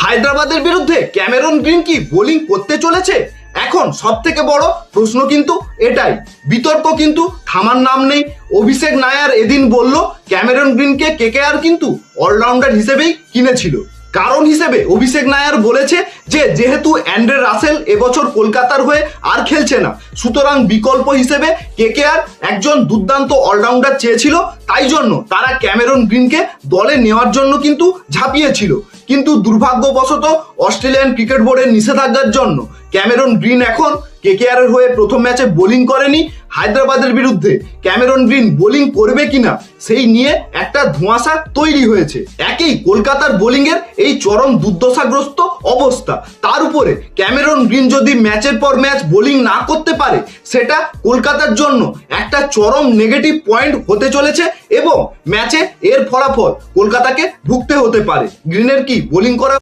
হায়দ্রাবাদের বিরুদ্ধে Cameron green কি বোলিং করতে চলেছে? এখন সব থেকে বড় প্রশ্ন কিন্তু এটাই। বিতর্ক কিন্তু থামার নাম নেই। অভিষেক নায়ার এদিন বলল ক্যামেরন গ্রিনকে কেকেআর কিন্তু অলরাউন্ডার হিসেবেই কিনেছিল। কারণ হিসেবে অভিষেক নায়ার বলেছে যে যেহেতু অ্যান্ড্রে রাসেল এবছর কলকাতার হয়ে আর খেলছে না, সুতরাং বিকল্প হিসেবে কেকেআর একজন দুর্দান্ত অলরাউন্ডার চেয়েছিল, তাই জন্য তারা ক্যামেরন গ্রিনকে দলে নেওয়ার জন্য কিন্তু ঝাঁপিয়েছিল। কিন্তু দুর্ভাগ্যবশত অস্ট্রেলিয়ান ক্রিকেট বোর্ডের নিষেধাজ্ঞার জন্য ক্যামেরন গ্রিন এখন কেকেআর এর হয়ে প্রথম ম্যাচে বোলিং করেনি। হায়দ্রাবাদের বিরুদ্ধে ক্যামেরন গ্রিন বোলিং করবে কিনা সেই নিয়ে একটা ধোঁয়াশা তৈরি হয়েছে। একেই কলকাতার বোলিং এর এই চরম দুর্দশাগ্রস্ত অবস্থা, তার উপরে ক্যামেরন গ্রিন যদি ম্যাচের পর ম্যাচ বোলিং না করতে পারে, সেটা কলকাতার জন্য একটা চরম নেগেটিভ পয়েন্ট হতে চলেছে এবং ম্যাচে এর ফলাফল কলকাতাকে ভুগতে হতে পারে। গ্রিনের কি বোলিং করা